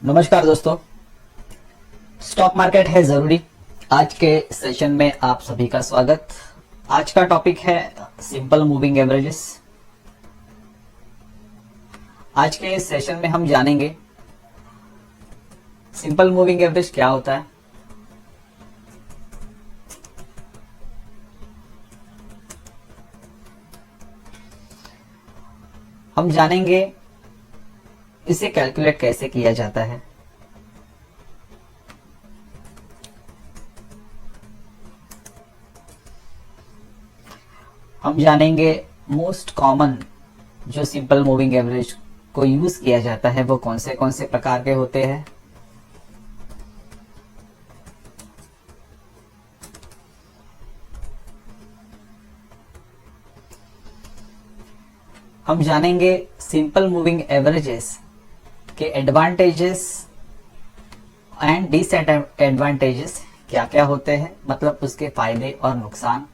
नमस्कार दोस्तों, stock market है जरूरी। आज के सेशन में आप सभी का स्वागत। आज का टॉपिक है सिंपल मूविंग एवरेजेस। आज के सेशन में हम जानेंगे सिंपल मूविंग एवरेज क्या होता है, हम जानेंगे इसे कैलकुलेट कैसे किया जाता है, हम जानेंगे मोस्ट कॉमन जो सिंपल मूविंग एवरेज को यूज किया जाता है वो कौन से प्रकार के होते हैं, हम जानेंगे सिंपल मूविंग एवरेजेस के एडवांटेजेस एंड डिसएडवांटेजेस क्या क्या होते हैं, मतलब उसके फायदे और नुकसान।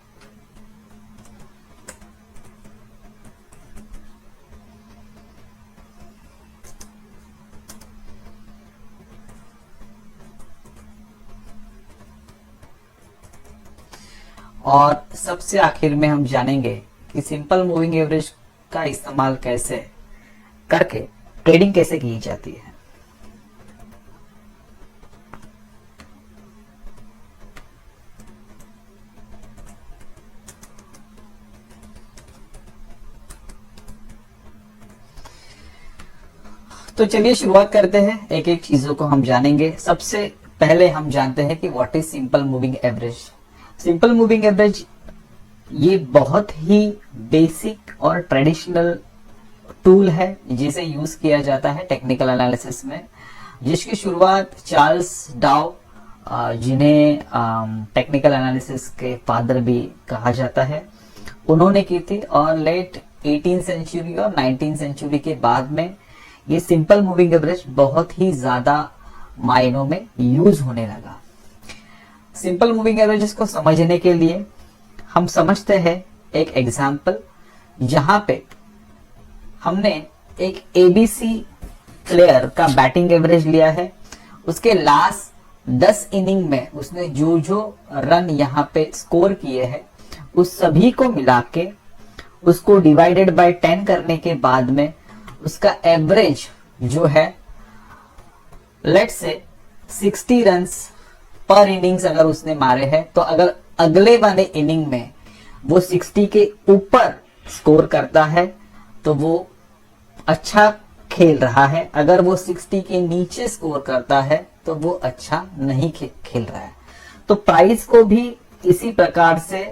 और सबसे आखिर में हम जानेंगे कि सिंपल मूविंग एवरेज का इस्तेमाल कैसे करके ट्रेडिंग कैसे की जाती है। तो चलिए शुरुआत करते हैं, एक एक चीजों को हम जानेंगे। सबसे पहले हम जानते हैं कि what is simple moving average. Simple moving average ये बहुत ही बेसिक और ट्रेडिशनल टूल है जिसे यूज किया जाता है टेक्निकल एनालिसिस में, जिसकी शुरुआत चार्ल्स डाउ, जिन्हें टेक्निकल एनालिसिस के फादर भी कहा जाता है, उन्होंने की थी। और लेट 18th सेंचुरी और 19th सेंचुरी के बाद में ये सिंपल मूविंग एवरेज बहुत ही ज्यादा मायनों में यूज होने लगा। सिंपल मूविंग एवरेजेस को समझने के लिए हम समझते हैं एक एग्जाम्पल, जहां पे हमने एक एबीसी प्लेयर का बैटिंग एवरेज लिया है। उसके लास्ट 10 इनिंग में उसने जो रन यहाँ पे स्कोर किए हैं उस सभी को मिला के उसको डिवाइडेड बाय 10 करने के बाद में उसका एवरेज जो है लेट्स से 60 रन्स पर इनिंग्स अगर उसने मारे हैं, तो अगर अगले वाले इनिंग में वो 60 के ऊपर स्कोर करता है तो वो अच्छा खेल रहा है, अगर वो 60 के नीचे स्कोर करता है तो वो अच्छा नहीं खेल रहा है। तो प्राइस को भी इसी प्रकार से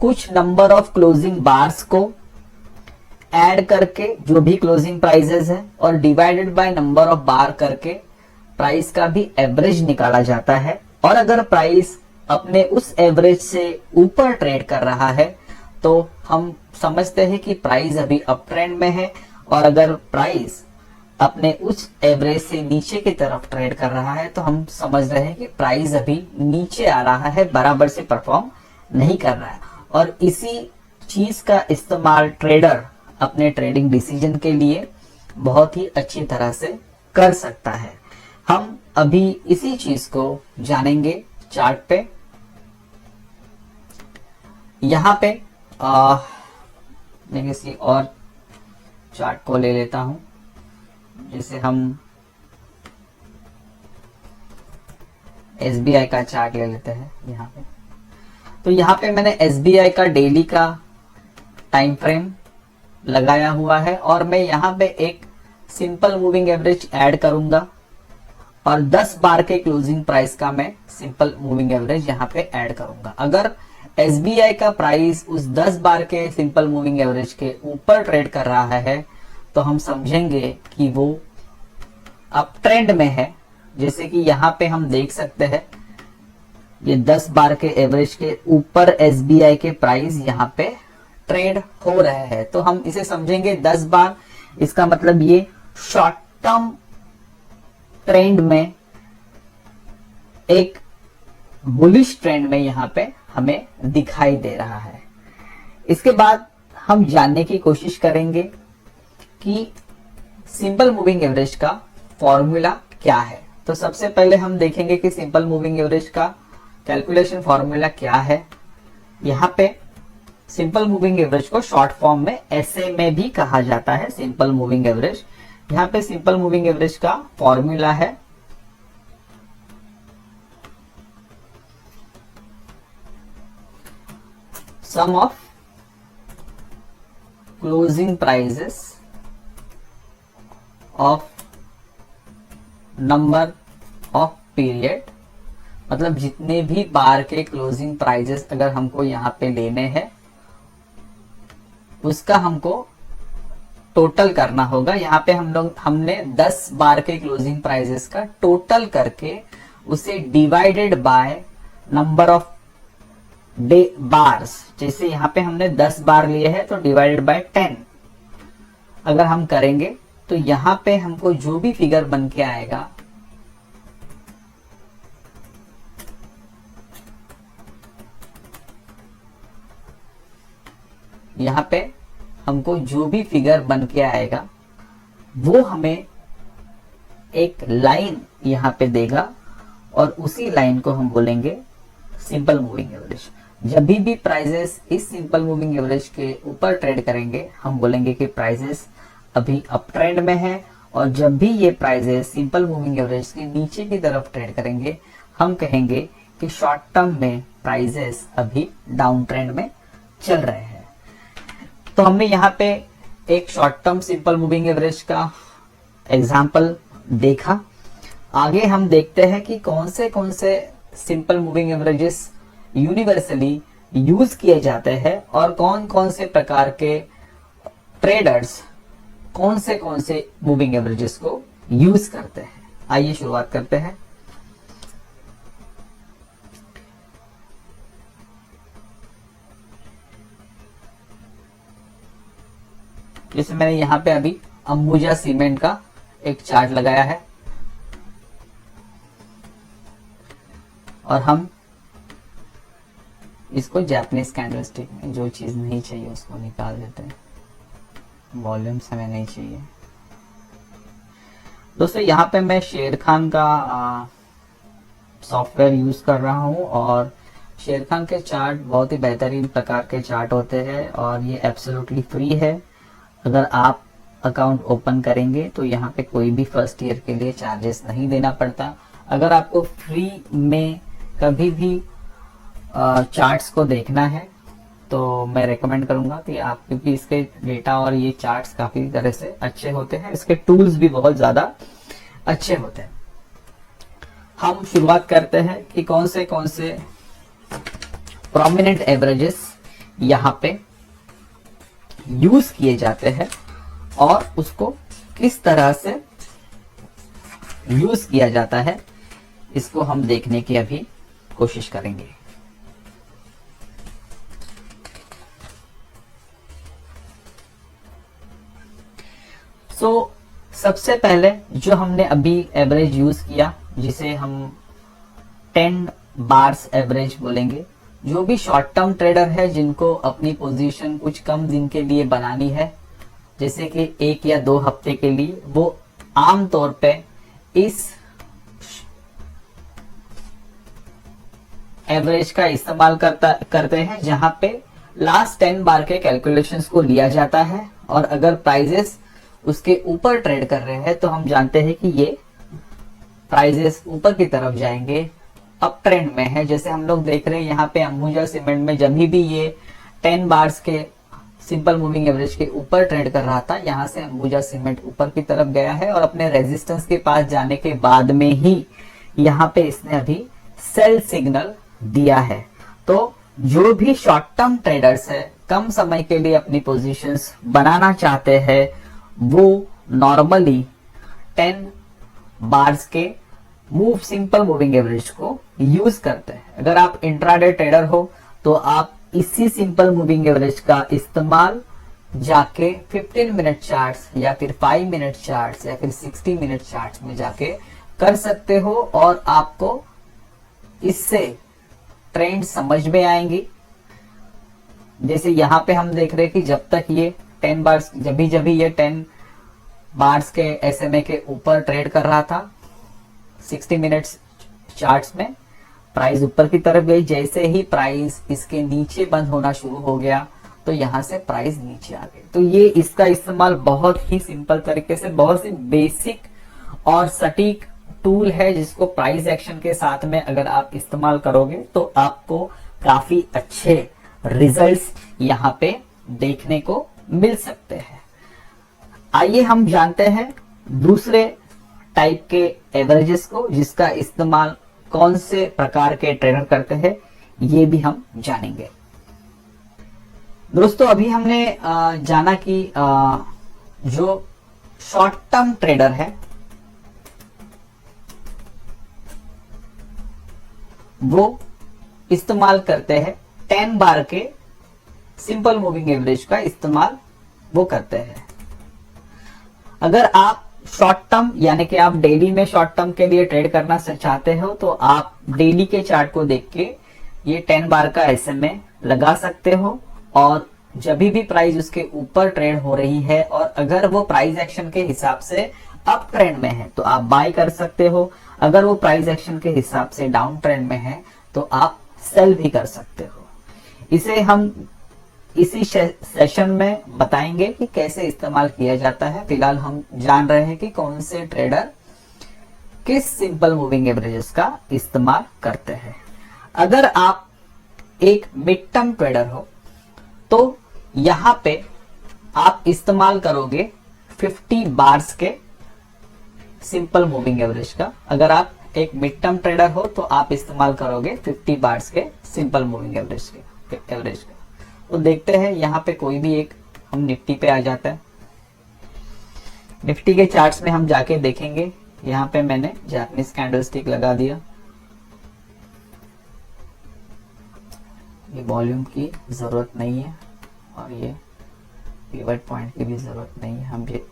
कुछ नंबर ऑफ क्लोजिंग बार्स को ऐड करके जो भी क्लोजिंग प्राइसेस है और डिवाइडेड बाय नंबर ऑफ बार करके प्राइस का भी एवरेज निकाला जाता है। और अगर प्राइस अपने उस एवरेज से ऊपर ट्रेड कर रहा है तो हम समझते हैं कि प्राइस अभी अप ट्रेंड में है, और अगर प्राइस अपने उस एवरेज से नीचे की तरफ ट्रेड कर रहा है तो हम समझ रहे हैं कि प्राइस अभी नीचे आ रहा है, बराबर से परफॉर्म नहीं कर रहा है। और इसी चीज का इस्तेमाल ट्रेडर अपने ट्रेडिंग डिसीजन के लिए बहुत ही अच्छी तरह से कर सकता है। हम अभी इसी चीज को जानेंगे चार्ट पे। यहां पे मैं किसी और चार्ट को ले लेता हूं, जैसे हम एसबीआई का चार्ट ले लेते हैं यहाँ पे। तो यहाँ पे मैंने एसबीआई का डेली का टाइम फ्रेम लगाया हुआ है और मैं यहाँ पे एक सिंपल मूविंग एवरेज ऐड करूंगा और 10 बार के क्लोजिंग प्राइस का मैं सिंपल मूविंग एवरेज यहाँ पे ऐड करूंगा। अगर एसबीआई का प्राइस उस 10 बार के सिंपल मूविंग एवरेज के ऊपर ट्रेड कर रहा है तो हम समझेंगे कि वो अप ट्रेंड में है। जैसे कि यहाँ पे हम देख सकते हैं ये 10 बार के एवरेज के ऊपर एसबीआई के प्राइस यहाँ पे ट्रेड हो रहे हैं, तो हम इसे समझेंगे 10 बार। इसका मतलब ये शॉर्ट टर्म ट्रेंड में एक बुलिश ट्रेंड में यहाँ पे हमें दिखाई दे रहा है। इसके बाद हम जानने की कोशिश करेंगे कि सिंपल मूविंग एवरेज का फॉर्मूला क्या है। तो सबसे पहले हम देखेंगे कि सिंपल मूविंग एवरेज का कैलकुलेशन फॉर्मूला क्या है। यहाँ पे सिंपल मूविंग एवरेज को शॉर्ट फॉर्म में ऐसे में भी कहा जाता है, सिंपल मूविंग एवरेज। यहाँ पे सिंपल मूविंग एवरेज का फॉर्मूला है sum of closing prices of number of period, मतलब जितने भी बार के क्लोजिंग प्राइजेस अगर हमको यहाँ पे लेने हैं उसका हमको टोटल करना होगा। यहाँ पे हमने 10 बार के क्लोजिंग प्राइजेस का टोटल करके उसे divided by number of day bars, जैसे यहाँ पे हमने 10 बार लिए हैं तो डिवाइडेड बाय 10 अगर हम करेंगे तो यहाँ पे हमको जो भी फिगर बन के आएगा यहाँ पे हमको जो भी फिगर बन के आएगा वो हमें एक लाइन यहाँ पे देगा और उसी लाइन को हम बोलेंगे सिंपल मूविंग एवरेज। जब भी प्राइजेस इस सिंपल मूविंग एवरेज के ऊपर ट्रेड करेंगे हम बोलेंगे कि प्राइजेस अभी अप ट्रेंड में है, और जब भी ये प्राइजेस सिंपल मूविंग एवरेज के नीचे की तरफ ट्रेड करेंगे हम कहेंगे कि शॉर्ट टर्म में प्राइजेस अभी डाउन ट्रेंड में चल रहे हैं। तो हमने यहाँ पे एक short term simple moving average का एग्जाम्पल देखा। आगे हम देखते हैं कि कौन से simple moving averages universally use किए जाते हैं और कौन से प्रकार के ट्रेडर्स कौन से मूविंग एवरेजेस को यूज करते हैं। आइए शुरुआत करते हैं। जैसे मैंने यहाँ पे अभी अंबुजा सीमेंट का एक चार्ट लगाया है और हम इसको जापानीज कैंडलस्टिक में जो चीज नहीं चाहिए उसको निकाल देते हैं, वॉल्यूम्स हमें नहीं चाहिए। दोस्तों यहाँ पे मैं शेर खान का सॉफ्टवेयर यूज कर रहा हूँ और शेर खान के चार्ट बहुत ही बेहतरीन प्रकार के चार्ट होते हैं और ये एब्सोल्युटली फ्री है। अगर आप अकाउंट ओपन करेंगे तो यहाँ पे कोई भी फर्स्ट ईयर के लिए चार्जेस नहीं देना पड़ता। अगर आपको फ्री में कभी भी चार्ट्स को देखना है तो मैं रेकमेंड करूंगा कि आप, क्योंकि इसके डेटा और ये चार्ट्स काफी तरह से अच्छे होते हैं, इसके टूल्स भी बहुत ज्यादा अच्छे होते हैं। हम शुरुआत करते हैं कि कौन से प्रोमिनेंट एवरेजेस यहाँ पे यूज किए जाते हैं और उसको किस तरह से यूज किया जाता है इसको हम देखने की अभी कोशिश करेंगे। सबसे पहले जो हमने अभी एवरेज यूज किया जिसे हम 10 बार्स एवरेज बोलेंगे, जो भी शॉर्ट टर्म ट्रेडर है जिनको अपनी पोजीशन कुछ कम दिन के लिए बनानी है, जैसे कि 1 या 2 हफ्ते के लिए, वो आम तौर पे इस एवरेज का इस्तेमाल करते हैं जहां पे लास्ट 10 बार के कैलकुलेशंस को लिया जाता है और अगर प्राइजेस उसके ऊपर ट्रेड कर रहे हैं तो हम जानते हैं कि ये प्राइजेस ऊपर की तरफ जाएंगे, अप ट्रेंड में है। जैसे हम लोग देख रहे हैं यहाँ पे अंबुजा सीमेंट में जब भी ये 10 बार्स के सिंपल मूविंग एवरेज के ऊपर ट्रेड कर रहा था, यहाँ से अंबुजा सीमेंट ऊपर की तरफ गया है और अपने रेजिस्टेंस के पास जाने के बाद में ही यहाँ पे इसने अभी सेल सिग्नल दिया है। तो जो भी शॉर्ट टर्म ट्रेडर्स है, कम समय के लिए अपनी पोजीशंस बनाना चाहते हैं, वो नॉर्मली 10 बार्स के सिंपल मूविंग एवरेज को यूज करते हैं। अगर आप इंट्राडे ट्रेडर हो तो आप इसी सिंपल मूविंग एवरेज का इस्तेमाल जाके 15 मिनट चार्ट्स या फिर 5 मिनट चार्ट्स या फिर 60 मिनट चार्ट्स में जाके कर सकते हो और आपको इससे ट्रेंड समझ में आएंगी। जैसे यहाँ पे हम देख रहे हैं कि जब तक ये 10 बार्स जब भी ये 10 बार्स के एसएमए के ऊपर ट्रेड कर रहा था, 60 मिनट्स चार्ट्स में प्राइस ऊपर की तरफ गई, जैसे ही प्राइस इसके नीचे बंद होना शुरू हो गया तो यहां से प्राइस नीचे आ गई। तो ये इसका इस्तेमाल बहुत ही सिंपल तरीके से, बहुत ही बेसिक और सटीक टूल है, जिसको प्राइस एक्शन के साथ में अगर आप इस्तेमाल करोगे तो आपको काफी अच्छे रिजल्ट्स यहाँ पे देखने को मिल सकते हैं। आइए हम जानते हैं दूसरे टाइप के एवरेजेस को, जिसका इस्तेमाल कौन से प्रकार के ट्रेडर करते हैं, ये भी हम जानेंगे। दोस्तों, अभी हमने जाना कि जो शॉर्ट टर्म ट्रेडर है वो इस्तेमाल करते हैं 10 बार के सिंपल मूविंग एवरेज का इस्तेमाल वो करते हैं। अगर आप शॉर्ट टर्म यानी कि आप डेली में शॉर्ट टर्म के लिए ट्रेड करना चाहते हो तो आप डेली के चार्ट को देख के ये 10 बार का SMA लगा सकते हो, और जब भी प्राइस उसके ऊपर ट्रेड हो रही है और अगर वो प्राइस एक्शन के हिसाब से अप ट्रेंड में है तो आप बाय कर सकते हो, अगर वो प्राइस एक्शन के हिसाब से डाउन ट्रेंड में है तो आप सेल भी कर सकते हो। इसे हम इसी सेशन में बताएंगे कि कैसे इस्तेमाल किया जाता है। फिलहाल हम जान रहे हैं कि कौन से ट्रेडर किस सिंपल मूविंग एवरेजेस का इस्तेमाल करते हैं। अगर आप एक मिड टर्म ट्रेडर हो तो यहां पे आप इस्तेमाल करोगे 50 बार्स के सिंपल मूविंग एवरेज का। अगर आप एक मिड टर्म ट्रेडर हो तो आप इस्तेमाल करोगे 50 बार्स के सिंपल मूविंग एवरेज का। तो देखते हैं यहाँ पे कोई भी एक, हम निफ्टी पे आ जाता है। निफ्टी के चार्ट्स में हम जाके देखेंगे। यहाँ पे मैंने जापानीज कैंडलस्टिक लगा दिया। ये वॉल्यूम की जरूरत नहीं है और ये पिवट पॉइंट की भी जरूरत नहीं है, हम ये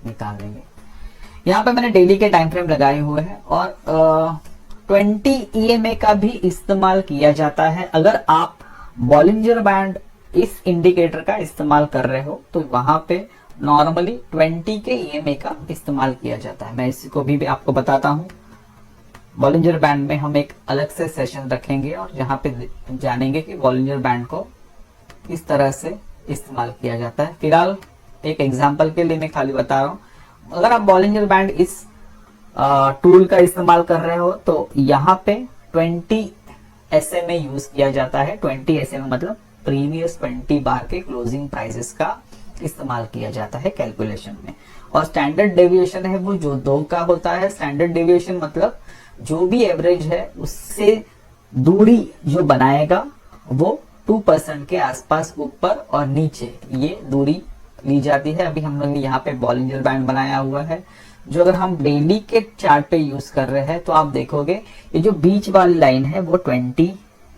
निकाल देंगे। यहाँ पे मैंने डेली के टाइम फ्रेम लगाए हुए हैं और 20 EMA का भी इस्तेमाल किया जाता है। अगर आप बॉलिंजर बैंड इस इंडिकेटर का इस्तेमाल कर रहे हो तो वहां पे नॉर्मली 20 के EMA का इस्तेमाल किया जाता है। मैं इसको भी आपको बताता हूँ। बॉलिंजर बैंड में हम एक अलग से सेशन रखेंगे और जहाँ पे जानेंगे कि बॉलिंजर बैंड को किस तरह से इस्तेमाल किया जाता है। फिलहाल एक एग्जांपल के लिए मैं खाली बता रहा हूँ। अगर आप बॉलिंजर बैंड इस टूल का इस्तेमाल कर रहे हो तो यहाँ पे 20 SMA यूज किया जाता है। 20 SMA मतलब प्रीवियस 20 बार के क्लोजिंग प्राइसेस का इस्तेमाल किया जाता है कैलकुलेशन में। और स्टैंडर्ड डेविएशन है वो जो 2 का होता है। स्टैंडर्ड डेविएशन मतलब जो भी एवरेज है उससे दूरी जो बनाएगा वो 2% के आसपास ऊपर और नीचे ये दूरी ली जाती है। अभी हम लोग यहाँ पे बॉलिंजर बैंड बनाया हुआ है जो अगर हम डेली के चार्ट पे यूज कर रहे हैं तो आप देखोगे ये जो बीच वाली लाइन है वो 20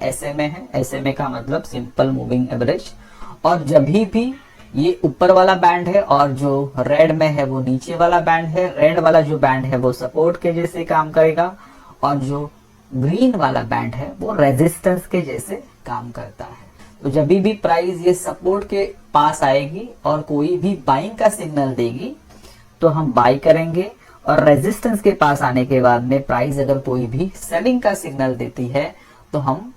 SMA है। SMA का मतलब सिंपल मूविंग एवरेज। और जब भी ये ऊपर वाला बैंड है और जो रेड में है वो नीचे वाला बैंड है। रेड वाला जो बैंड है वो सपोर्ट के जैसे काम करेगा और जो ग्रीन वाला बैंड है वो रेजिस्टेंस के जैसे काम करता है। तो जब भी प्राइस ये सपोर्ट के पास आएगी और कोई भी बाइंग का सिग्नल देगी तो हम बाई करेंगे, और रेजिस्टेंस के पास आने के बाद में प्राइस अगर कोई भी सेलिंग का सिग्नल देती है तो हम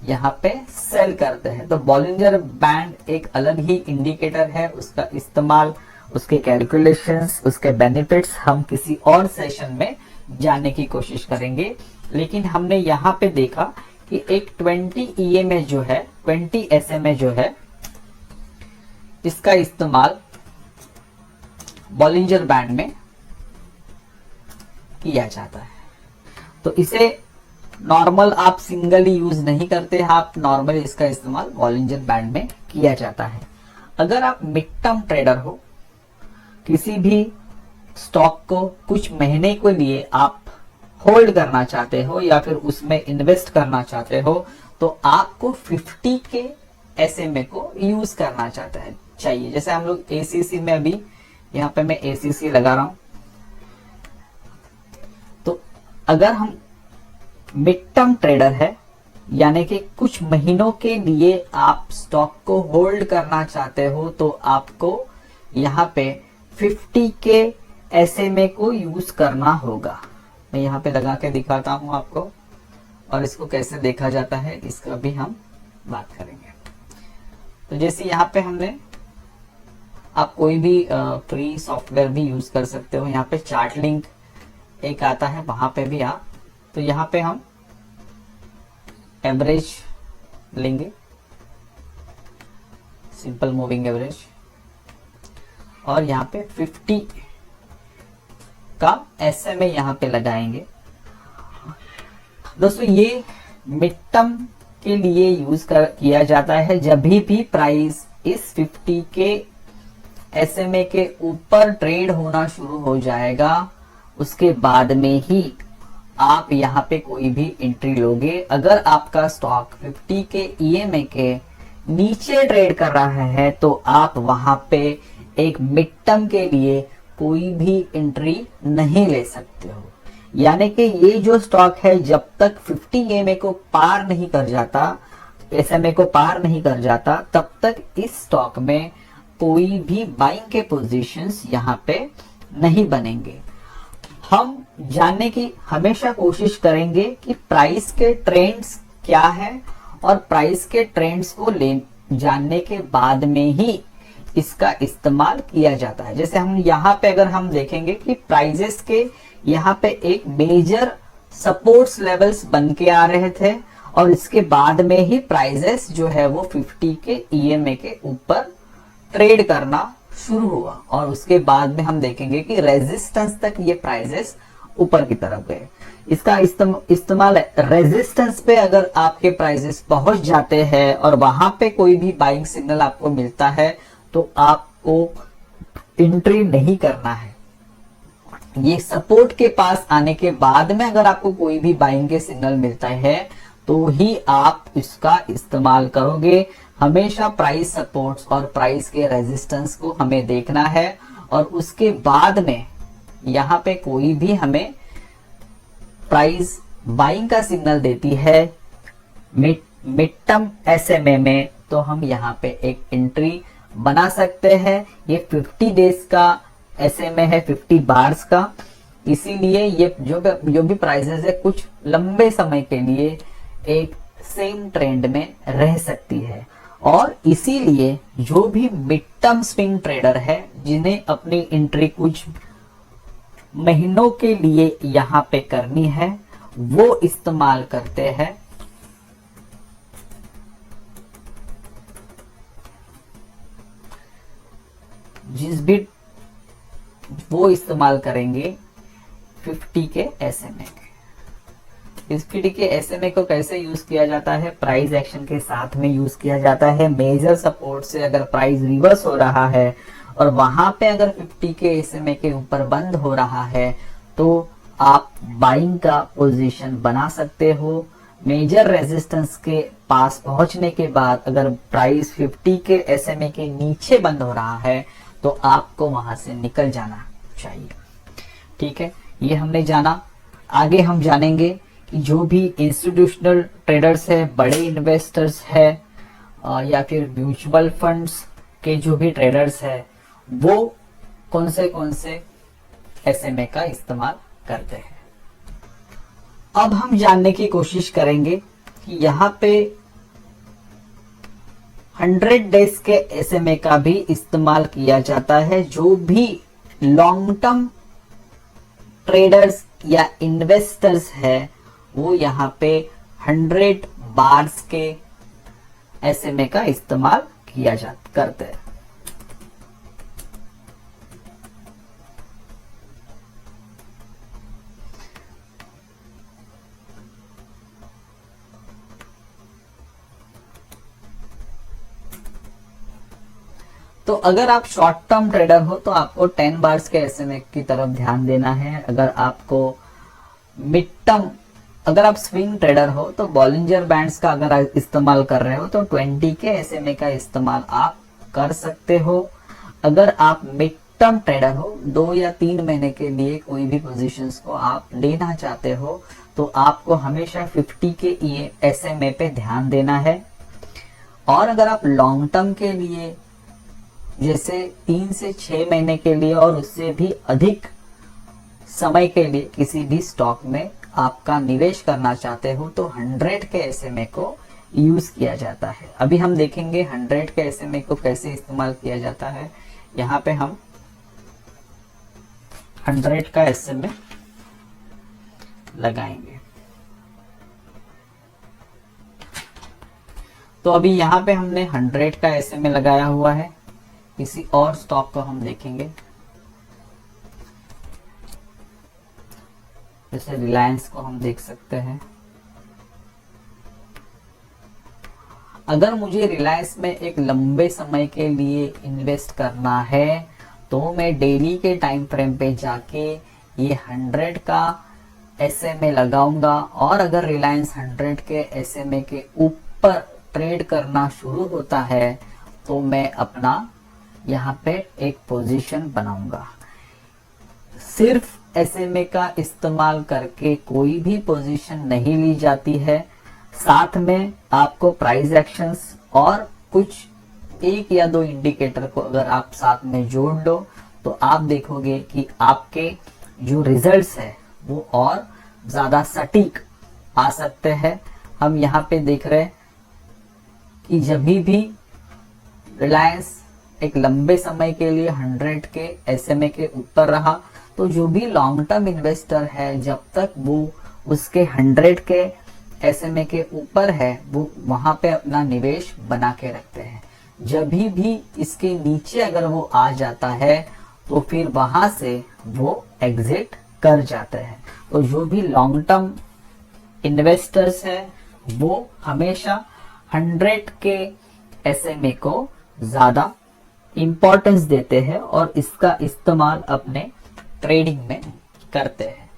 यहाँ पे सेल करते हैं। तो बॉलिंजर बैंड एक अलग ही इंडिकेटर है। उसका इस्तेमाल, उसके कैलकुलेशंस, उसके बेनिफिट्स हम किसी और सेशन में जानने की कोशिश करेंगे। लेकिन हमने यहाँ पे देखा कि एक 20 EMA जो है, 20 SMA जो है, इसका इस्तेमाल बॉलिंजर बैंड में किया जाता है। तो इसे नॉर्मल आप सिंगली यूज नहीं करते, आप नॉर्मल इसका इस्तेमाल बॉलिंजर बैंड में किया जाता है। अगर आप मिड टर्म ट्रेडर हो, किसी भी स्टॉक को कुछ महीने के लिए आप होल्ड करना चाहते हो या फिर उसमें इन्वेस्ट करना चाहते हो तो आपको 50 के SMA को यूज करना चाहिए। जैसे हम लोग ACC में, अभी यहाँ पे मैं ACC लगा रहा हूं, तो अगर हम मिड टर्म ट्रेडर है यानी कि कुछ महीनों के लिए आप स्टॉक को होल्ड करना चाहते हो तो आपको यहाँ पे 50 के SMA को यूज करना होगा। मैं यहाँ पे लगा के दिखाता हूँ आपको, और इसको कैसे देखा जाता है इसका भी हम बात करेंगे। तो जैसे यहाँ पे हमने, आप कोई भी फ्री सॉफ्टवेयर भी यूज कर सकते हो। यहाँ पे चार्ट लिंक एक आता है, वहां पे भी आप, तो यहाँ पे हम एवरेज लेंगे, सिंपल मूविंग एवरेज, और यहाँ पे 50 का SMA यहाँ पे लगाएंगे। दोस्तों ये मिड टर्म के लिए यूज किया जाता है। जब भी प्राइस इस 50 के SMA के ऊपर ट्रेड होना शुरू हो जाएगा, उसके बाद में ही आप यहाँ पे कोई भी एंट्री लोगे। अगर आपका स्टॉक 50 के EMA के नीचे ट्रेड कर रहा है तो आप वहां पे एक मिड टर्म के लिए कोई भी एंट्री नहीं ले सकते हो। यानी कि ये जो स्टॉक है जब तक 50 EMA को पार नहीं कर जाता, SMA को पार नहीं कर जाता, तब तक इस स्टॉक में कोई भी बाइंग के पोजीशंस यहाँ पे नहीं बनेंगे। हम जानने की हमेशा कोशिश करेंगे कि प्राइस के ट्रेंड्स क्या है, और प्राइस के ट्रेंड्स को जानने के बाद में ही इसका इस्तेमाल किया जाता है। जैसे हम यहाँ पे अगर हम देखेंगे कि प्राइजेस के यहाँ पे एक मेजर सपोर्ट्स लेवल्स बन के आ रहे थे, और इसके बाद में ही प्राइजेस जो है वो 50 के EMA के ऊपर ट्रेड करना शुरू हुआ, और उसके बाद में हम देखेंगे कि रेजिस्टेंस तक ये प्राइजेस ऊपर की तरफ गए। इसका इस्तेमाल रेजिस्टेंस पे अगर आपके प्राइजेस पहुंच जाते हैं और वहां पे कोई भी बाइंग सिग्नल आपको मिलता है तो आपको एंट्री नहीं करना है। ये सपोर्ट के पास आने के बाद में अगर आपको कोई भी बाइंग के सिग्नल मिलता है तो ही आप इसका इस्तेमाल करोगे। हमेशा प्राइस सपोर्ट्स और प्राइस के रेजिस्टेंस को हमें देखना है, और उसके बाद में यहाँ पे कोई भी हमें प्राइस बाइंग का सिग्नल देती है मिड टर्म SMA में, तो हम यहाँ पे एक एंट्री बना सकते हैं। ये 50 डेज का SMA है, 50 बार्स का, इसीलिए ये जो भी प्राइसेस है कुछ लंबे समय के लिए एक सेम ट्रेंड में रह सकती है। और इसीलिए जो भी मिड टर्म स्विंग ट्रेडर है, जिन्हें अपनी एंट्री कुछ महीनों के लिए यहाँ पे करनी है, वो इस्तेमाल करते हैं वो इस्तेमाल करेंगे 50 के SMA के। इस 50 के SMA को कैसे यूज किया जाता है? प्राइस एक्शन के साथ में यूज किया जाता है। मेजर सपोर्ट से अगर प्राइस रिवर्स हो रहा है और वहां पे अगर 50 के SMA के ऊपर बंद हो रहा है तो आप बाइंग का पोजीशन बना सकते हो। मेजर रेजिस्टेंस के पास पहुंचने के बाद अगर प्राइस 50 के SMA के नीचे बंद हो रहा है तो आपको वहां से निकल जाना चाहिए। ठीक है, ये हमने जाना। आगे हम जानेंगे कि जो भी इंस्टीट्यूशनल ट्रेडर्स है, बड़े इन्वेस्टर्स है, या फिर म्यूचुअल फंड्स के जो भी ट्रेडर्स है, वो कौन से SMA का इस्तेमाल करते हैं। अब हम जानने की कोशिश करेंगे कि यहाँ पे 100 डेज के SMA का भी इस्तेमाल किया जाता है। जो भी लॉन्ग टर्म ट्रेडर्स या इन्वेस्टर्स है वो यहाँ पे 100 बार्स के SMA का इस्तेमाल किया करते हैं। तो अगर आप शॉर्ट टर्म ट्रेडर हो तो आपको 10 बार्स के SMA की तरफ ध्यान देना है। अगर आपको मिड टर्म, अगर आप स्विंग ट्रेडर हो तो बॉलिंजर बैंड्स का अगर इस्तेमाल कर रहे हो तो 20 के SMA का इस्तेमाल आप कर सकते हो। अगर आप मिड टर्म ट्रेडर हो, 2 या 3 महीने के लिए कोई भी पोजीशंस को आप लेना चाहते हो तो आपको हमेशा 50 के SMA पे ध्यान देना है। और अगर आप लॉन्ग टर्म के लिए जैसे 3 से 6 महीने के लिए और उससे भी अधिक समय के लिए किसी भी स्टॉक में आपका निवेश करना चाहते हो तो 100 के एसएमए को यूज किया जाता है। अभी हम देखेंगे 100 के एसएमए को कैसे इस्तेमाल किया जाता है। यहाँ पे हम 100 का एसएमए लगाएंगे। तो अभी यहाँ पे हमने 100 का एसएमए लगाया हुआ है। किसी और स्टॉक को हम देखेंगे, जैसे रिलायंस को हम देख सकते हैं। अगर मुझे रिलायंस में एक लंबे समय के लिए इन्वेस्ट करना है तो मैं डेली के टाइम फ्रेम पे जाके ये 100 का एसएमए लगाऊंगा, और अगर रिलायंस 100 के एसएमए के ऊपर ट्रेड करना शुरू होता है तो मैं अपना यहाँ पे एक पोजीशन बनाऊंगा। सिर्फ एसएमए का इस्तेमाल करके कोई भी पोजीशन नहीं ली जाती है, साथ में आपको प्राइस एक्शंस और कुछ 1 या 2 इंडिकेटर को अगर आप साथ में जोड़ लो तो आप देखोगे कि आपके जो रिजल्ट्स है वो और ज्यादा सटीक आ सकते हैं। हम यहाँ पे देख रहे हैं कि जब भी रिलायंस एक लंबे समय के लिए 100 के एसएमए के ऊपर रहा तो जो भी लॉन्ग टर्म इन्वेस्टर है, जब तक वो उसके 100 के एसएमए के ऊपर है वो वहां पे अपना निवेश बना के रखते हैं। जब भी इसके नीचे अगर वो आ जाता है तो फिर वहां से वो एग्जिट कर जाते हैं। तो जो भी लॉन्ग टर्म इन्वेस्टर्स है वो हमेशा 100 के एसएमए को ज्यादा इंपॉर्टेंस देते हैं और इसका इस्तेमाल अपने ट्रेडिंग में करते हैं।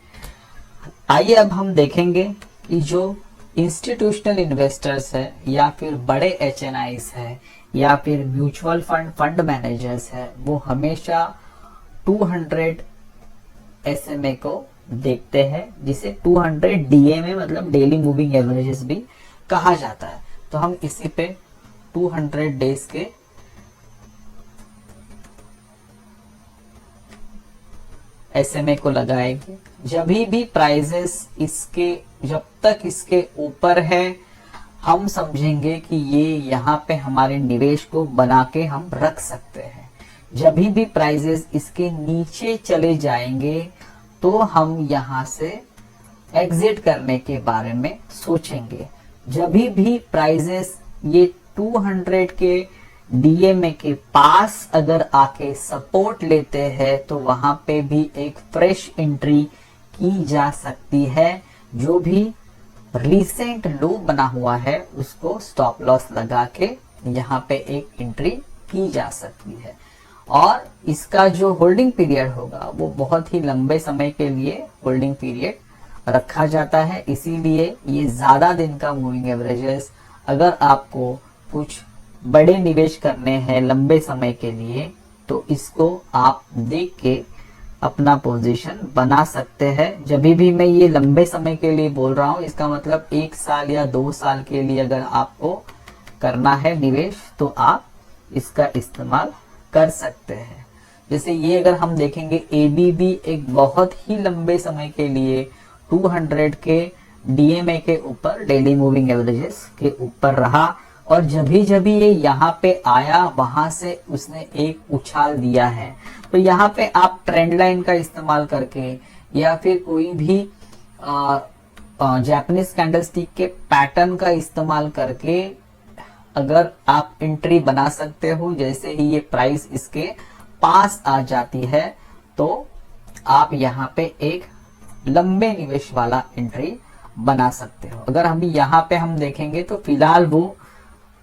आइए अब हम देखेंगे कि जो इंस्टीट्यूशनल इन्वेस्टर्स है या फिर बड़े एचएनआईस है या फिर म्यूचुअल फंड मैनेजर्स है वो हमेशा 200 एसएमए को देखते हैं, जिसे 200 डीएमए मतलब डेली मूविंग एवरेजेस भी कहा जाता है। तो हम इसी पे 200 डेज के एसएमए को लगाएंगे। जब भी प्राइजेस इसके जब तक इसके ऊपर है हम समझेंगे कि ये यहाँ पे हमारे निवेश को बना के हम रख सकते हैं। जब भी प्राइजेस इसके नीचे चले जाएंगे तो हम यहाँ से एग्जिट करने के बारे में सोचेंगे। जब भी प्राइजेस ये 200 के डीएमए के पास अगर आके सपोर्ट लेते हैं तो वहां पे भी एक फ्रेश एंट्री की जा सकती है। जो भी रिसेंट लो बना हुआ है उसको स्टॉप लॉस लगा के यहाँ पे एक एंट्री की जा सकती है, और इसका जो होल्डिंग पीरियड होगा वो बहुत ही लंबे समय के लिए होल्डिंग पीरियड रखा जाता है। इसीलिए ये ज्यादा दिन का मूविंग एवरेजेस, अगर आपको कुछ बड़े निवेश करने हैं लंबे समय के लिए तो इसको आप देख के अपना पोजीशन बना सकते हैं। जब भी मैं ये लंबे समय के लिए बोल रहा हूँ इसका मतलब 1 साल या 2 साल के लिए अगर आपको करना है निवेश तो आप इसका इस्तेमाल कर सकते हैं। जैसे ये अगर हम देखेंगे एबीबी एक बहुत ही लंबे समय के लिए 200 के डीएमए के ऊपर डेली मूविंग एवरेजेस के ऊपर रहा, और जब भी ये यहाँ पे आया वहां से उसने एक उछाल दिया है। तो यहाँ पे आप ट्रेंड लाइन का इस्तेमाल करके या फिर कोई भी जापानीज कैंडलस्टिक के पैटर्न का इस्तेमाल करके अगर आप एंट्री बना सकते हो। जैसे ही ये प्राइस इसके पास आ जाती है तो आप यहाँ पे एक लंबे निवेश वाला एंट्री बना सकते हो। अगर हम यहाँ पे हम देखेंगे तो फिलहाल वो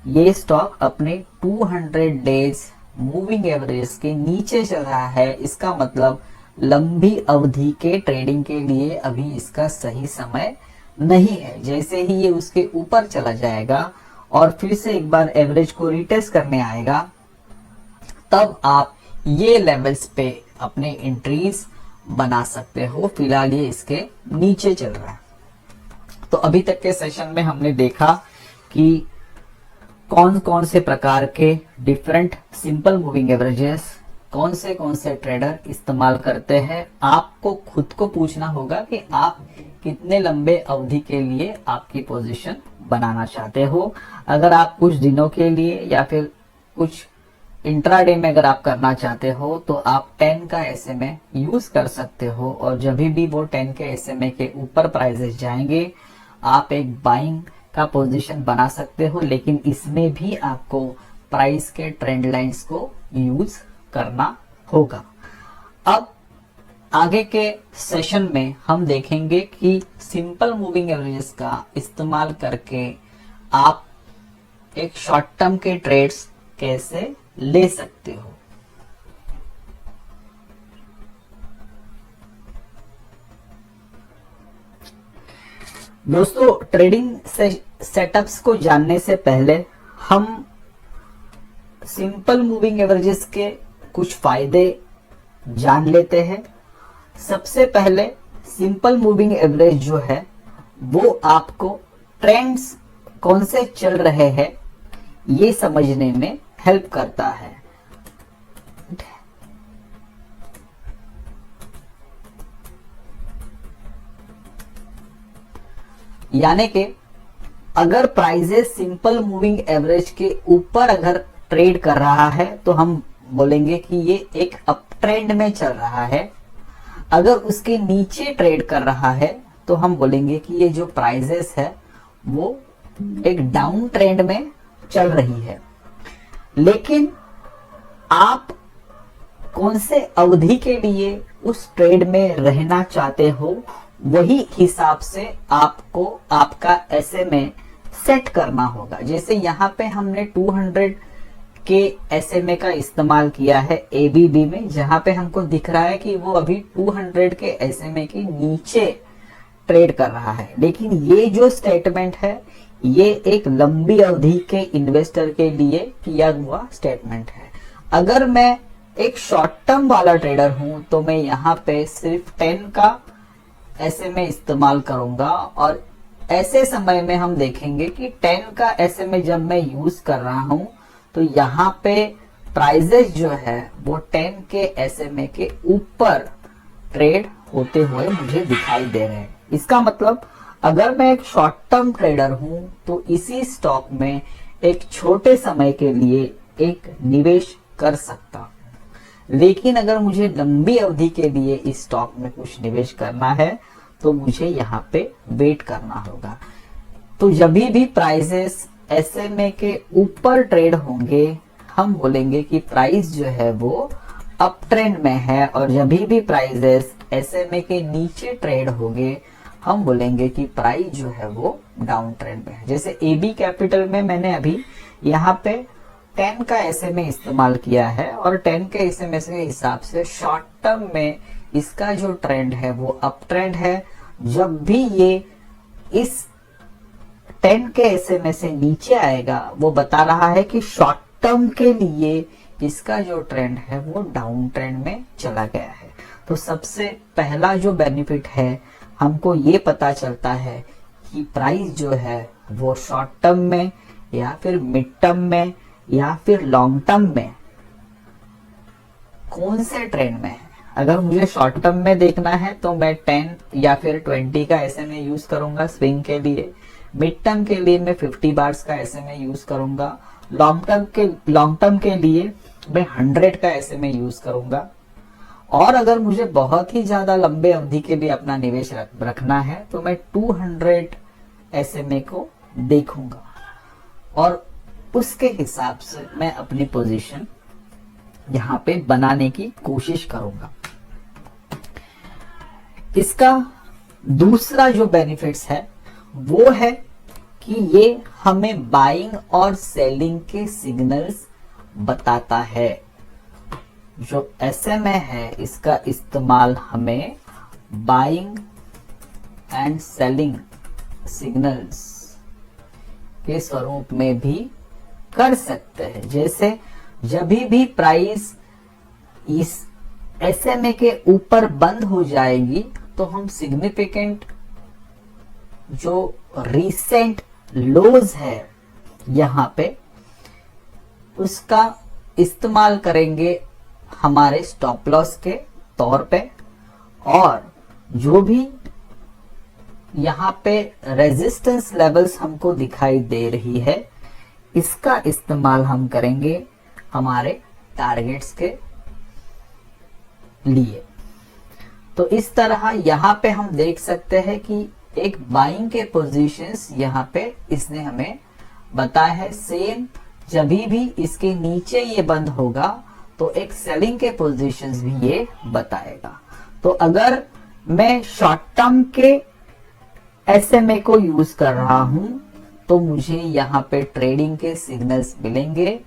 ये स्टॉक अपने 200 डेज मूविंग एवरेज के नीचे चल रहा है। इसका मतलब लंबी अवधि के ट्रेडिंग के लिए अभी इसका सही समय नहीं है। जैसे ही ये उसके ऊपर चला जाएगा और फिर से एक बार एवरेज को रिटेस्ट करने आएगा तब आप ये लेवल्स पे अपने एंट्रीज बना सकते हो। फिलहाल ये इसके नीचे चल रहा है। तो अभी तक के सेशन में हमने देखा कि कौन कौन से प्रकार के डिफरेंट सिंपल मूविंग एवरेजेस कौन से ट्रेडर इस्तेमाल करते हैं, आपको खुद को पूछना होगा कि आप कितने लंबे अवधि के लिए आपकी पोजीशन बनाना चाहते हो। अगर आप कुछ दिनों के लिए या फिर कुछ इंट्राडे में अगर आप करना चाहते हो तो आप 10 का एसएमए यूज कर सकते हो, और जब भी वो 10 के एसएमए के ऊपर प्राइसेस जाएंगे आप एक बाइंग का पोजीशन बना सकते हो, लेकिन इसमें भी आपको प्राइस के ट्रेंड लाइंस को यूज करना होगा। अब आगे के सेशन में हम देखेंगे कि सिंपल मूविंग एवरेजेस का इस्तेमाल करके आप एक शॉर्ट टर्म के ट्रेड्स कैसे ले सकते हो। दोस्तों, ट्रेडिंग सेटअप्स को जानने से पहले हम सिंपल मूविंग एवरेजेस के कुछ फायदे जान लेते हैं। सबसे पहले सिंपल मूविंग एवरेज जो है वो आपको ट्रेंड्स कौन से चल रहे हैं ये समझने में हेल्प करता है। यानी कि अगर प्राइजेस सिंपल मूविंग एवरेज के ऊपर अगर ट्रेड कर रहा है तो हम बोलेंगे कि ये एक अप ट्रेंड में चल रहा है। अगर उसके नीचे ट्रेड कर रहा है तो हम बोलेंगे कि ये जो प्राइजेस है वो एक डाउन ट्रेंड में चल रही है। लेकिन आप कौन से अवधि के लिए उस ट्रेड में रहना चाहते हो, वही हिसाब से आपको आपका एसएमए सेट करना होगा। जैसे यहाँ पे हमने 200 के एसएमए का इस्तेमाल किया है एबीबी में, जहां पे हमको दिख रहा है कि वो अभी 200 के एसएमए के नीचे ट्रेड कर रहा है। लेकिन ये जो स्टेटमेंट है ये एक लंबी अवधि के इन्वेस्टर के लिए किया हुआ स्टेटमेंट है। अगर मैं एक शॉर्ट टर्म वाला ट्रेडर हूं तो मैं यहाँ पे सिर्फ 10 का एसएमए इस्तेमाल करूंगा, और ऐसे समय में हम देखेंगे कि 10 का एसएमए जब मैं यूज कर रहा हूं तो यहाँ पे प्राइजेस जो है वो 10 के एसएमए के ऊपर ट्रेड होते हुए मुझे दिखाई दे रहे हैं। इसका मतलब अगर मैं एक शॉर्ट टर्म ट्रेडर हूं तो इसी स्टॉक में एक छोटे समय के लिए एक निवेश कर सकता हूं। लेकिन अगर मुझे लंबी अवधि के लिए इस स्टॉक में कुछ निवेश करना है तो मुझे यहाँ पे वेट करना होगा। तो जब भी प्राइसेस एसएमए के ऊपर ट्रेड होंगे हम बोलेंगे कि प्राइस जो है वो अप ट्रेंड में है, और जब भी प्राइसेस एसएमए के नीचे ट्रेड होंगे हम बोलेंगे कि प्राइस जो है वो डाउन ट्रेंड में है। जैसे एबी कैपिटल में मैंने अभी यहाँ पे 10 का एसएमए इस्तेमाल किया है, और 10 के एसएमए के हिसाब से शॉर्ट टर्म में इसका जो ट्रेंड है वो अप ट्रेंड है। जब भी ये इस 10 के एसएमए से नीचे आएगा वो बता रहा है कि शॉर्ट टर्म के लिए इसका जो ट्रेंड है वो डाउन ट्रेंड में चला गया है। तो सबसे पहला जो बेनिफिट है हमको ये पता चलता है कि प्राइस जो है वो शॉर्ट टर्म में या फिर मिड टर्म में या फिर लॉन्ग टर्म में कौन से ट्रेंड में है। अगर मुझे शॉर्ट टर्म में देखना है तो मैं 10 या फिर 20 का एसएमए यूज करूंगा स्विंग के लिए। मिड टर्म के लिए मैं 50 बार्स का एसएमए यूज करूंगा। लॉन्ग टर्म के लिए मैं 100 का एसएमए यूज करूंगा। और अगर मुझे बहुत ही ज्यादा लंबे अवधि के लिए अपना निवेश रखना है तो मैं 200 एसएमए को देखूंगा, और उसके हिसाब से मैं अपनी पोजीशन यहाँ पे बनाने की कोशिश करूंगा। इसका दूसरा जो बेनिफिट्स है वो है कि ये हमें बाइंग और सेलिंग के सिग्नल्स बताता है। जो एसएमए है इसका इस्तेमाल हमें बाइंग एंड सेलिंग सिग्नल्स के स्वरूप में भी कर सकते हैं। जैसे जब भी प्राइस इस एसएमए के ऊपर बंद हो जाएगी तो हम सिग्निफिकेंट जो रिसेंट लोज है यहाँ पे उसका इस्तेमाल करेंगे हमारे स्टॉप लॉस के तौर पे, और जो भी यहाँ पे रेजिस्टेंस लेवल्स हमको दिखाई दे रही है, इसका इस्तेमाल हम करेंगे हमारे टारगेट्स के लिए। तो इस तरह यहाँ पे हम देख सकते हैं कि एक बाइंग के पोजीशंस यहाँ पे इसने हमें बताया है। सेम जब भी इसके नीचे ये बंद होगा तो एक सेलिंग के पोजीशंस भी ये बताएगा। तो अगर मैं शॉर्ट टर्म के एसएमए को यूज कर रहा हूं तो मुझे यहाँ पे ट्रेडिंग के सिग्नल्स मिलेंगे,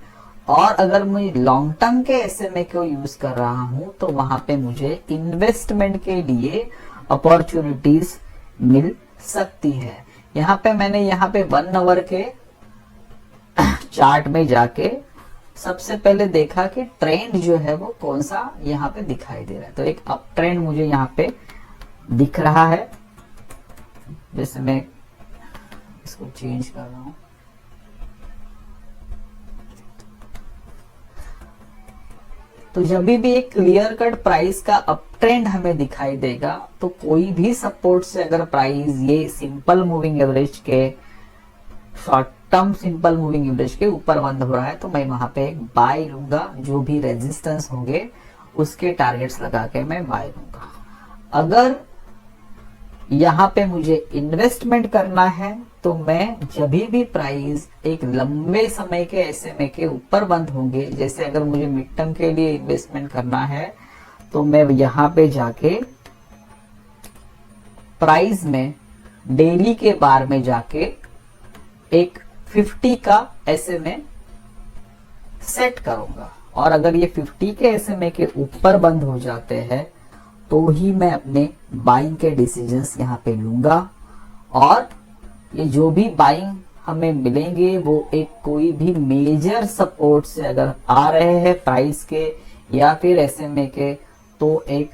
और अगर मैं लॉन्ग टर्म के एसएमए को यूज कर रहा हूं तो वहां पे मुझे इन्वेस्टमेंट के लिए अपॉर्चुनिटीज मिल सकती है। यहाँ पे मैंने यहाँ पे 1 आवर के चार्ट में जाके सबसे पहले देखा कि ट्रेंड जो है वो कौन सा यहाँ पे दिखाई दे रहा है। तो एक अप ट्रेंड मुझे यहाँ पे दिख रहा है, जैसे मैं इसको चेंज कर रहा हूं। तो जब भी एक क्लियर कट प्राइस का अप ट्रेंड हमें दिखाई देगा तो कोई भी सपोर्ट से अगर प्राइस ये सिंपल मूविंग एवरेज के, short term simple moving average के ऊपर बंद हो रहा है तो मैं वहां पे एक बाय लूंगा। जो भी रेजिस्टेंस होंगे उसके टारगेट्स लगा के मैं बाय लूंगा। अगर यहाँ पे मुझे इन्वेस्टमेंट करना है तो मैं जब भी प्राइस एक लंबे समय के एसएमए के ऊपर बंद होंगे, जैसे अगर मुझे मिड टर्म के लिए इन्वेस्टमेंट करना है तो मैं यहाँ पे जाके प्राइस में डेली के बार में जाके एक 50 का एसएमए सेट करूंगा, और अगर ये 50 के एसएमए के ऊपर बंद हो जाते हैं तो ही मैं अपने बाइंग के डिसीजंस यहाँ पे लूंगा। और ये जो भी बाइंग हमें मिलेंगे वो एक कोई भी मेजर सपोर्ट से अगर आ रहे हैं प्राइस के या फिर एसएमए के, तो एक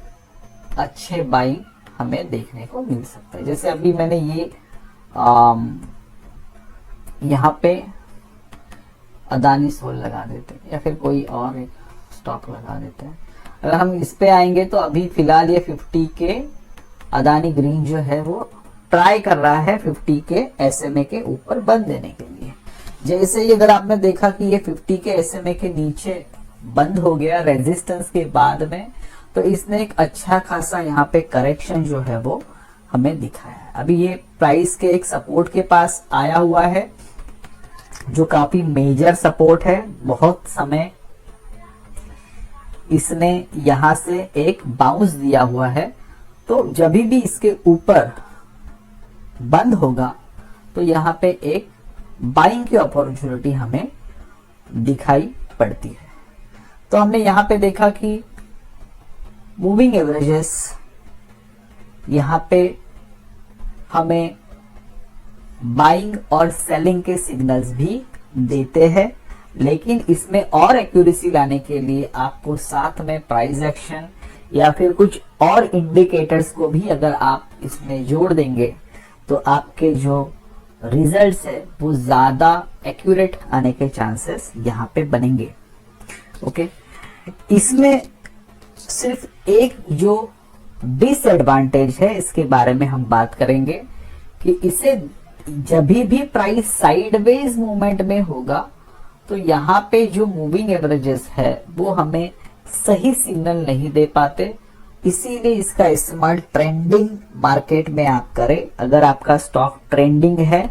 अच्छे बाइंग हमें देखने को मिल सकता है। जैसे अभी मैंने ये यहाँ पे अदानी सोल लगा देते हैं या फिर कोई और एक स्टॉक लगा देते हैं। अगर हम इस पे आएंगे तो अभी फिलहाल ये 50 के अदानी ग्रीन जो है वो ट्राई कर रहा है 50 के एसएमए के ऊपर बंद देने के लिए। जैसे ही अगर आपने देखा कि ये 50 के एसएमए के नीचे बंद हो गया रेजिस्टेंस के बाद में, तो इसने एक अच्छा खासा यहाँ पे करेक्शन जो है वो हमें दिखाया है। अभी ये प्राइस के एक सपोर्ट के पास आया हुआ है जो काफी मेजर सपोर्ट है। बहुत समय इसने यहां से एक बाउंस दिया हुआ है, तो जब भी इसके ऊपर बंद होगा तो यहाँ पे एक बाइंग की अपॉर्चुनिटी हमें दिखाई पड़ती है। तो हमने यहाँ पे देखा कि मूविंग एवरेजेस यहाँ पे हमें बाइंग और सेलिंग के सिग्नल्स भी देते हैं, लेकिन इसमें और एक्यूरेसी लाने के लिए आपको साथ में प्राइस एक्शन या फिर कुछ और इंडिकेटर्स को भी अगर आप इसमें जोड़ देंगे तो आपके जो रिजल्ट्स है वो ज्यादा एक्यूरेट आने के चांसेस यहाँ पे बनेंगे। ओके, इसमें सिर्फ एक जो डिसएडवांटेज है इसके बारे में हम बात करेंगे कि इसे जब भी प्राइस साइडवेज मूवमेंट में होगा तो यहाँ पे जो मूविंग एवरेजेस है वो हमें सही सिग्नल नहीं दे पाते, इसीलिए इसका इस्तेमाल ट्रेंडिंग मार्केट में आप करें। अगर आपका स्टॉक ट्रेंडिंग है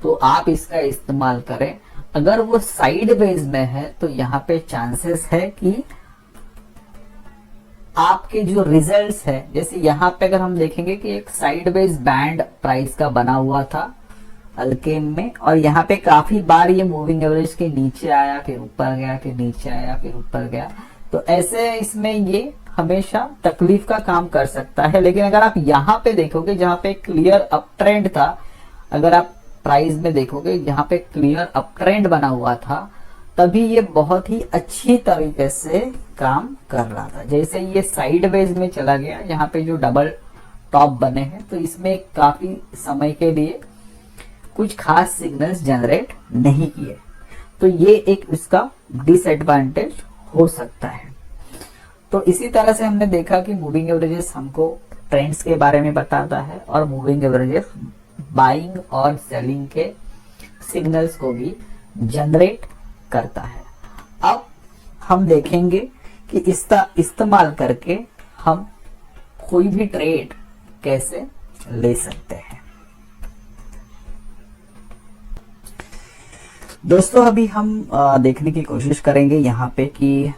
तो आप इसका इस्तेमाल करें। अगर वो साइडवेज में है तो यहाँ पे चांसेस है कि आपके जो रिजल्ट्स है, जैसे यहाँ पे अगर हम देखेंगे कि एक साइडवेज बैंड प्राइस का बना हुआ था अल्केम में, और यहाँ पे काफी बार ये मूविंग एवरेज के नीचे आया फिर ऊपर गया फिर नीचे आया फिर ऊपर गया, तो ऐसे इसमें ये हमेशा तकलीफ का काम कर सकता है। लेकिन अगर आप यहाँ पे देखोगे जहाँ पे क्लियर अप ट्रेंड था, अगर आप प्राइस में देखोगे जहाँ पे क्लियर अप ट्रेंड बना हुआ था, तभी ये बहुत ही अच्छी तरीके से काम कर रहा था। जैसे ये साइडवेज में चला गया, यहाँ पे जो डबल टॉप बने हैं, तो इसमें काफी समय के लिए कुछ खास सिग्नल्स जनरेट नहीं किए, तो ये एक इसका डिसएडवांटेज हो सकता है। तो इसी तरह से हमने देखा कि मूविंग एवरेजेस हमको ट्रेंड्स के बारे में बताता है और मूविंग एवरेजेस बाइंग और सेलिंग के सिग्नल्स को भी जनरेट करता है। अब हम देखेंगे कि इसका इस्तेमाल करके हम कोई भी ट्रेड कैसे ले सकते हैं। दोस्तों अभी हम देखने की कोशिश करेंगे यहाँ पे कि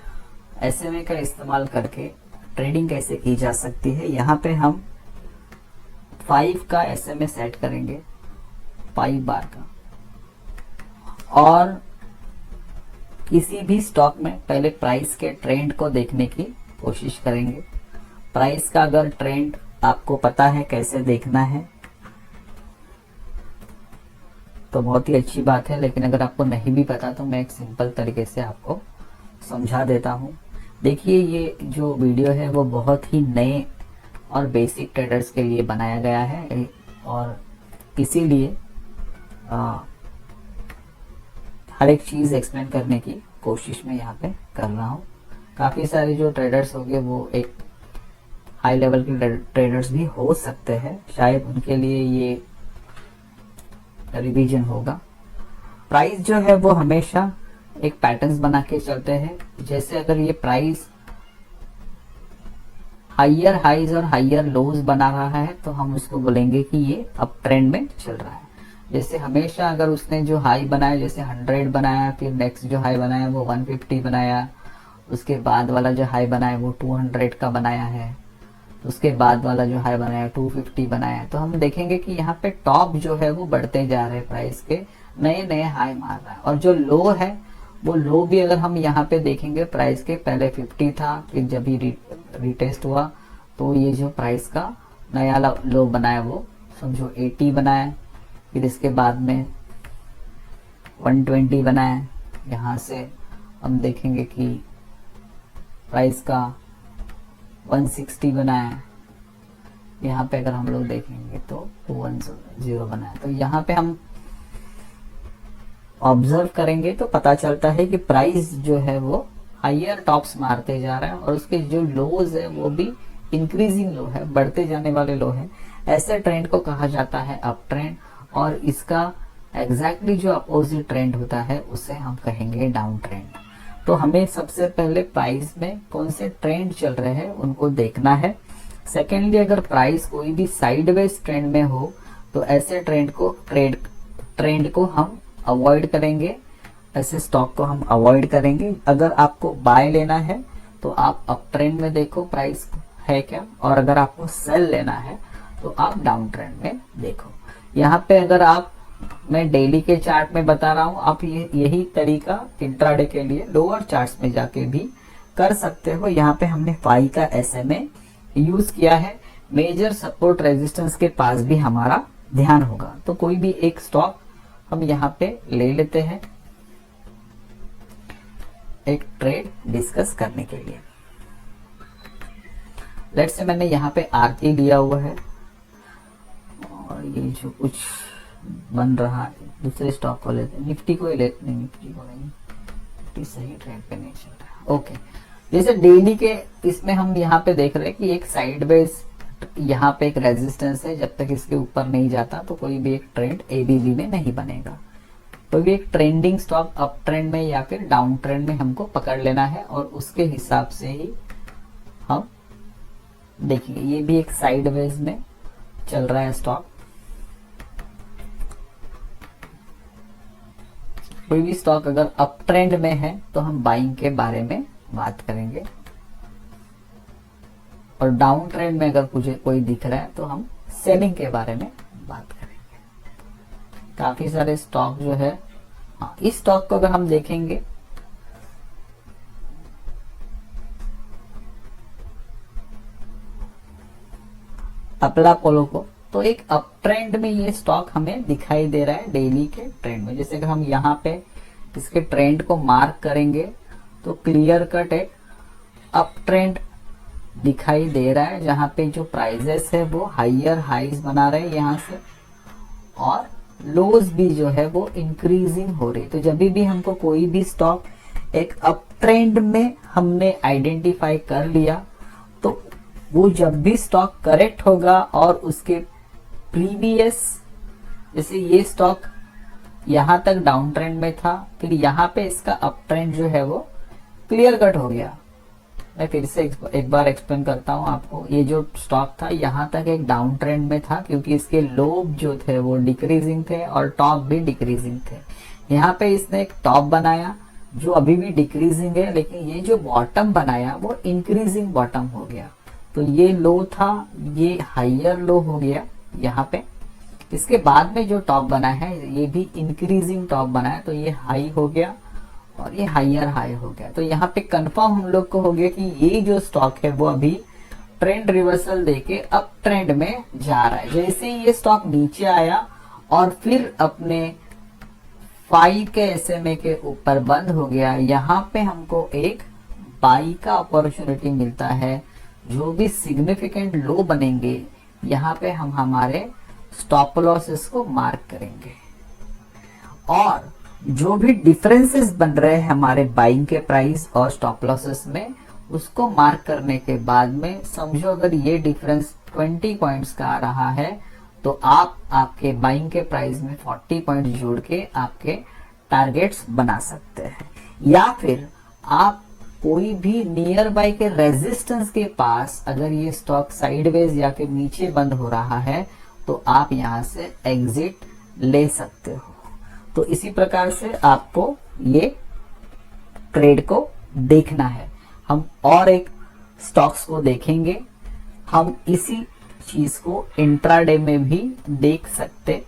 एसएमए का इस्तेमाल करके ट्रेडिंग कैसे की जा सकती है। यहाँ पे हम 5 का एसएमए सेट करेंगे, 5 बार का, और किसी भी स्टॉक में पहले प्राइस के ट्रेंड को देखने की कोशिश करेंगे। प्राइस का अगर ट्रेंड आपको पता है कैसे देखना है तो बहुत ही अच्छी बात है, लेकिन अगर आपको नहीं भी पता तो मैं एक सिंपल तरीके से आपको समझा देता हूँ। देखिए ये जो वीडियो है वो बहुत ही नए और बेसिक ट्रेडर्स के लिए बनाया गया है और इसीलिए हर एक चीज़ एक्सप्लेन करने की कोशिश मैं यहाँ पे कर रहा हूँ। काफ़ी सारे जो ट्रेडर्स होंगे वो एक हाई लेवल के ट्रेडर्स भी हो सकते हैं, शायद उनके लिए ये रिवीजन होगा। प्राइस जो है वो हमेशा एक पैटर्न्स बना के चलते हैं। जैसे अगर ये प्राइस हाइयर हाइज और हाइयर लोज बना रहा है तो हम उसको बोलेंगे कि ये अप ट्रेंड में चल रहा है। जैसे हमेशा अगर उसने जो हाई बनाया, जैसे 100 बनाया, फिर नेक्स्ट जो हाई बनाया वो 150 बनाया, उसके बाद वाला जो हाई बनाया वो 200 का बनाया है, उसके बाद वाला जो हाई बनाया 250 बनाया, तो हम देखेंगे कि यहाँ पे टॉप जो है वो बढ़ते जा रहे हैं, प्राइस के नए नए हाई मार रहा है। और जो लो है वो लो भी अगर हम यहाँ पे देखेंगे, प्राइस के पहले 50 था, फिर जब भी रिटेस्ट हुआ तो ये जो प्राइस का नया लो बनाया वो समझो 80 बनाया, फिर इसके बाद में 120 बनाया। यहाँ से हम देखेंगे कि प्राइस का 160 बनाया, यहाँ पे अगर हम लोग देखेंगे तो 210 बनाया। तो यहाँ पे हम ऑब्जर्व करेंगे तो पता चलता है कि प्राइस जो है वो हायर टॉप्स मारते जा रहा है और उसके जो लोज है वो भी इंक्रीजिंग लो है, बढ़ते जाने वाले लो है। ऐसे ट्रेंड को कहा जाता है अप ट्रेंड और इसका एग्जैक्टली जो अपोजिट ट्रेंड होता है उसे हम कहेंगे डाउन ट्रेंड। तो हमें सबसे पहले प्राइस में कौन से ट्रेंड चल रहे हैं उनको देखना है। सेकेंडली अगर प्राइस कोई भी साइडवेज ट्रेंड में हो तो ऐसे ट्रेंड को हम अवॉइड करेंगे, ऐसे स्टॉक को हम अवॉइड करेंगे। अगर आपको बाय लेना है तो आप अप ट्रेंड में देखो प्राइस है क्या, और अगर आपको सेल लेना है तो आप डाउन ट्रेंड में देखो। यहाँ पे अगर आप, मैं डेली के चार्ट में बता रहा हूँ, आप यही तरीका इंट्राडे के लिए लोअर चार्ट्स में जाके भी कर सकते हो। यहाँ पे हमने 5 का एसएमए यूज किया है, मेजर सपोर्ट रेजिस्टेंस के पास भी हमारा ध्यान होगा। तो कोई भी एक स्टॉक हम यहाँ पे ले लेते हैं एक ट्रेड डिस्कस करने के लिए। लेट्स से मैंने यहाँ पे आरती लिया हुआ है और ये जो कुछ बन रहा है, दूसरे स्टॉक को लेते हैं, निफ्टी को ही लेते हैं, निफ्टी को नहीं, निफ्टी सही ट्रेंड पे नहीं चल रहा। ओके, जैसे डेली के इसमें हम यहाँ पे देख रहे हैं कि एक साइडवेज यहाँ पे एक रेजिस्टेंस है, जब तक इसके ऊपर नहीं जाता तो कोई भी एक ट्रेंड एबीवी में नहीं बनेगा। तो ये एक ट्रेंडिंग स्टॉक अप ट्रेंड में या फिर डाउन ट्रेंड में हमको पकड़ लेना है और उसके हिसाब से ही हम देखिए। ये भी एक साइडवेज में चल रहा है स्टॉक। कोई भी स्टॉक अगर अप ट्रेंड में है तो हम बाइंग के बारे में बात करेंगे और डाउन ट्रेंड में अगर मुझे कोई दिख रहा है तो हम सेलिंग के बारे में बात करेंगे। काफी सारे स्टॉक जो है, हाँ, इस स्टॉक को अगर हम देखेंगे अपला पोलो को, तो एक अप ट्रेंड में ये स्टॉक हमें दिखाई दे रहा है डेली के ट्रेंड में। जैसे अगर हम यहाँ पे इसके ट्रेंड को मार्क करेंगे तो क्लियर कट एक अप ट्रेंड दिखाई दे रहा है, जहां पे जो प्राइजेस है वो हाइयर हाइज बना रहे हैं यहाँ से और लोज भी जो है वो इंक्रीजिंग हो रही है। तो जब भी हमको कोई भी स्टॉक एक अप ट्रेंड में हमने आइडेंटिफाई कर लिया, तो वो जब भी स्टॉक करेक्ट होगा और उसके प्रीवियस, जैसे ये स्टॉक यहां तक डाउन ट्रेंड में था, फिर यहाँ पे इसका अप ट्रेंड जो है वो क्लियर कट हो गया। मैं फिर से एक बार एक्सप्लेन करता हूँ आपको। ये जो स्टॉक था यहाँ तक एक डाउन ट्रेंड में था, क्योंकि इसके लो जो थे वो डिक्रीजिंग थे और टॉप भी डिक्रीजिंग थे। यहाँ पे इसने एक टॉप बनाया जो अभी भी डिक्रीजिंग है, लेकिन ये जो बॉटम बनाया वो इंक्रीजिंग बॉटम हो गया। तो ये लो था, ये हाइयर लो हो गया यहाँ पे। इसके बाद में जो टॉप बना है ये भी इंक्रीजिंग टॉप बना है, तो ये हाई हो गया और ये हाइयर हाई हो गया। तो यहाँ पे कंफर्म हम लोग को हो गया कि ये जो स्टॉक है वो अभी ट्रेंड रिवर्सल देके अप ट्रेंड में जा रहा है। जैसे ही ये स्टॉक नीचे आया और फिर अपने 5 के SMA के ऊपर बंद हो गया, यहाँ पे हमको एक बाई का अपॉर्चुनिटी मिलता है। जो भी सिग्निफिकेंट लो बनेंगे यहाँ पे हम हमारे स्टॉप लॉसेस को मार्क करेंगे, और जो भी डिफरेंसेस बन रहे हैं हमारे बाइंग के प्राइस और स्टॉप लॉसेस में, उसको मार्क करने के बाद में समझो अगर ये डिफरेंस 20 पॉइंट्स का आ रहा है, तो आप आपके बाइंग के प्राइस में 40 पॉइंट जोड़ के आपके टारगेट्स बना सकते हैं। या फिर आप कोई भी नियर बाय के रेजिस्टेंस के पास अगर ये स्टॉक साइडवेज या फिर नीचे बंद हो रहा है, तो आप यहां से एग्जिट ले सकते हो। तो इसी प्रकार से आपको ये ट्रेड को देखना है। हम और एक स्टॉक्स को देखेंगे, हम इसी चीज को इंट्राडे में भी देख सकते हैं।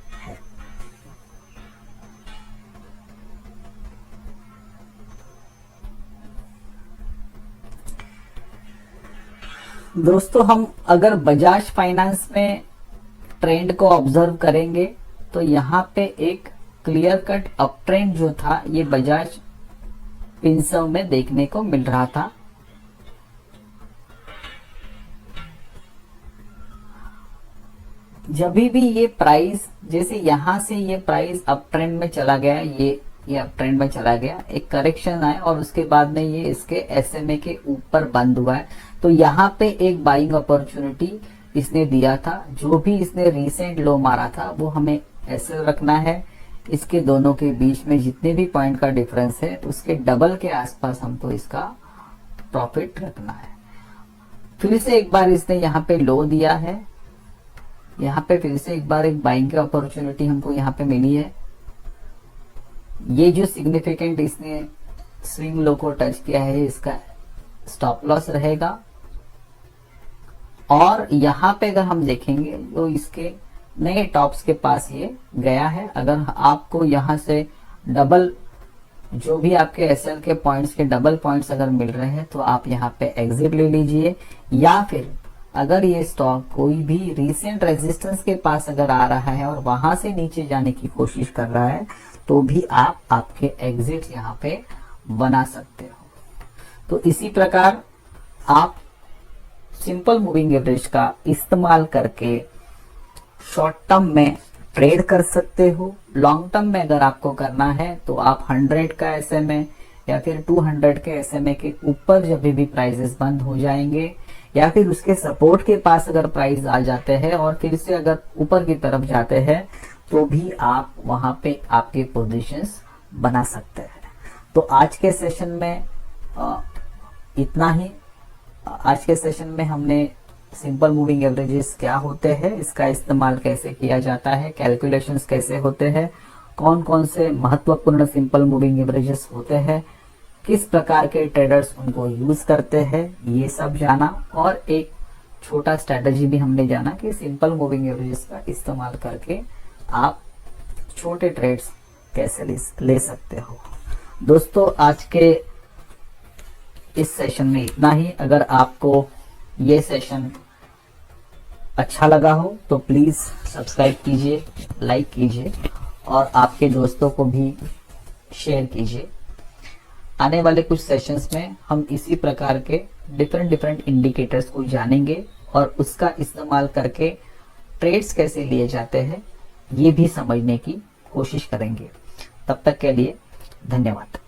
दोस्तों, हम अगर बजाज फाइनेंस में ट्रेंड को ऑब्जर्व करेंगे तो यहाँ पे एक क्लियर कट अप ट्रेंड जो था ये बजाज फिनसर्व में देखने को मिल रहा था। जब भी ये प्राइस, जैसे यहां से ये प्राइस अप ट्रेंड में चला गया, ये अप ट्रेंड में चला गया, एक करेक्शन आया और उसके बाद में ये इसके SMA के ऊपर बंद हुआ है, तो यहाँ पे एक बाइंग अपॉर्चुनिटी इसने दिया था। जो भी इसने रिसेंट लो मारा था वो हमें ऐसे रखना है, इसके दोनों के बीच में जितने भी पॉइंट का डिफरेंस है उसके डबल के आसपास हमको इसका प्रॉफिट रखना है। फिर से एक बार इसने यहाँ पे लो दिया है, यहाँ पे फिर से एक बार एक बाइंग की अपॉर्चुनिटी हमको यहाँ पे मिली है। ये जो सिग्निफिकेंट इसने स्विंग लो को टच किया है, इसका स्टॉप लॉस रहेगा। और यहाँ पे अगर हम देखेंगे तो इसके नए टॉप्स के पास ये गया है। अगर आपको यहाँ से डबल, जो भी आपके SL के पॉइंट्स के डबल पॉइंट्स अगर मिल रहे हैं तो आप यहाँ पे एग्जिट ले लीजिए। या फिर अगर ये स्टॉक कोई भी रिसेंट रेजिस्टेंस के पास अगर आ रहा है और वहां से नीचे जाने की कोशिश कर रहा है, तो भी आप आपके एग्जिट यहाँ पे बना सकते हो। तो इसी प्रकार आप सिंपल मूविंग एवरेज का इस्तेमाल करके शॉर्ट टर्म में ट्रेड कर सकते हो। लॉन्ग टर्म में अगर आपको करना है तो आप 100 का SMA या फिर 200 के SMA के ऊपर जब भी प्राइसेस बंद हो जाएंगे, या फिर उसके सपोर्ट के पास अगर प्राइस आ जाते हैं और फिर से अगर ऊपर की तरफ जाते हैं, तो भी आप वहां पे आपके पोजीशंस बना सकते हैं। तो आज के सेशन में इतना ही। आज के सेशन में हमने सिंपल मूविंग एवरेजेस क्या होते हैं, इसका इस्तेमाल कैसे किया जाता है, कैलकुलेशंस कैसे होते हैं, कौन कौन से महत्वपूर्ण सिंपल मूविंग एवरेजेस होते हैं, किस प्रकार के ट्रेडर्स उनको यूज करते हैं, ये सब जाना। और एक छोटा स्ट्रेटजी भी हमने जाना कि सिंपल मूविंग एवरेजेस का इस्तेमाल करके आप छोटे ट्रेड्स कैसे ले सकते हो। दोस्तों, आज के इस सेशन में इतना ही। अगर आपको ये सेशन अच्छा लगा हो तो प्लीज सब्सक्राइब कीजिए, लाइक कीजिए और आपके दोस्तों को भी शेयर कीजिए। आने वाले कुछ सेशंस में हम इसी प्रकार के डिफरेंट इंडिकेटर्स को जानेंगे और उसका इस्तेमाल करके ट्रेड्स कैसे लिए जाते हैं ये भी समझने की कोशिश करेंगे। तब तक के लिए धन्यवाद।